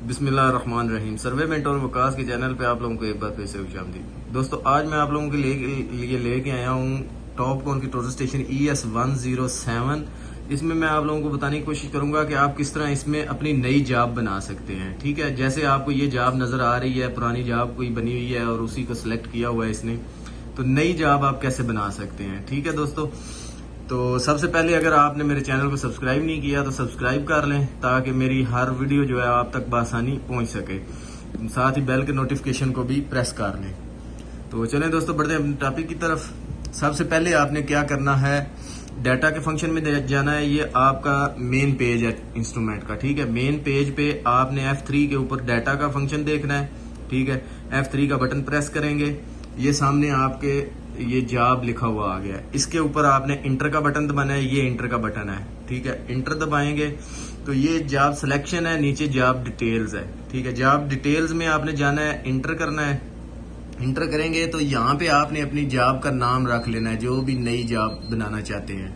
बिस्मिल्लाहिर्रहमानिर्रहीम। सर्वे मेंटोर वकास के चैनल पे आप लोगों को एक बार फिर से खुशामदीद। दोस्तों, आज मैं आप लोगों के लिए लेके आया हूँ टॉपकॉन की टोटल स्टेशन ES107। इसमें मैं आप लोगों को बताने की कोशिश करूंगा कि आप किस तरह इसमें अपनी नई जॉब बना सकते हैं। ठीक है, जैसे आपको ये जॉब नजर आ रही है, पुरानी जॉब कोई बनी हुई है और उसी को सिलेक्ट किया हुआ है इसने, तो नई जॉब आप कैसे बना सकते हैं। ठीक है दोस्तों, तो सबसे पहले अगर आपने मेरे चैनल को सब्सक्राइब नहीं किया तो सब्सक्राइब कर लें ताकि मेरी हर वीडियो जो है आप तक बआसानी पहुंच सके। साथ ही बेल के नोटिफिकेशन को भी प्रेस कर लें। तो चलें दोस्तों, बढ़ते हैं अपने टॉपिक की तरफ। सबसे पहले आपने क्या करना है, डाटा के फंक्शन में जाना है। ये आपका मेन पेज है इंस्ट्रूमेंट का। ठीक है, मेन पेज पे आपने F3 के ऊपर डाटा का फंक्शन देखना है। ठीक है, F3 का बटन प्रेस करेंगे, ये सामने आपके ये जॉब लिखा हुआ आ गया। इसके ऊपर आपने इंटर का बटन दबाना है, ये इंटर का बटन है। ठीक है, इंटर दबाएंगे तो ये जॉब सिलेक्शन है, नीचे जॉब डिटेल्स है। ठीक है, जॉब डिटेल्स में आपने जाना है, इंटर करना है। इंटर करेंगे तो यहाँ पे आपने अपनी जॉब का नाम रख लेना है, जो भी नई जॉब बनाना चाहते हैं।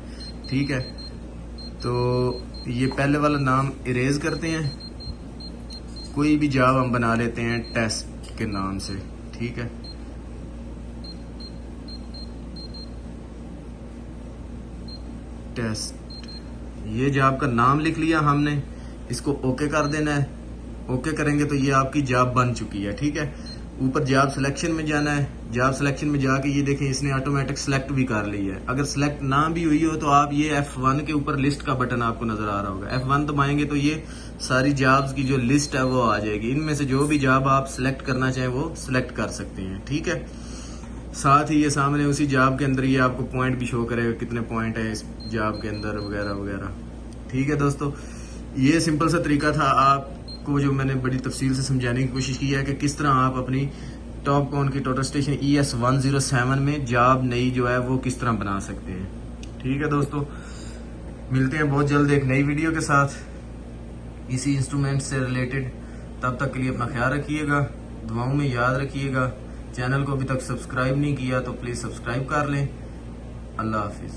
ठीक है, तो ये पहले वाला नाम इरेज करते हैं, कोई भी जॉब हम बना लेते हैं टेस्ट के नाम से। ठीक है, टेस्ट, ये जॉब का नाम लिख लिया हमने, इसको ओके कर देना है। ओके करेंगे तो ये आपकी जॉब बन चुकी है। ठीक है, ऊपर जॉब सिलेक्शन में जाना है। जॉब सिलेक्शन में जाके ये देखें इसने ऑटोमेटिक सिलेक्ट भी कर ली है। अगर सिलेक्ट ना भी हुई हो तो आप ये F1 के ऊपर लिस्ट का बटन आपको नजर आ रहा होगा, F1 दबाएंगे तो ये सारी जॉब्स की जो लिस्ट है वो आ जाएगी। इनमें से जो भी जॉब आप सिलेक्ट करना चाहें वो सिलेक्ट कर सकते हैं। ठीक है, साथ ही ये सामने उसी जॉब के अंदर ये आपको पॉइंट भी शो करेगा, कितने पॉइंट है इस जॉब के अंदर वगैरह वगैरह। ठीक है दोस्तों, ये सिंपल सा तरीका था आपको जो मैंने बड़ी तफसील से समझाने की कोशिश की है कि किस तरह आप अपनी टॉपकॉन की टोटल स्टेशन ES107 में जॉब नई जो है वो किस तरह बना सकते हैं। ठीक है दोस्तों, मिलते हैं बहुत जल्द एक नई वीडियो के साथ इसी इंस्ट्रूमेंट से रिलेटेड। तब तक के लिए अपना ख्याल रखिएगा, दुआओं में याद रखिएगा। चैनल को अभी तक सब्सक्राइब नहीं किया तो प्लीज सब्सक्राइब कर लें। अल्लाह हाफिज।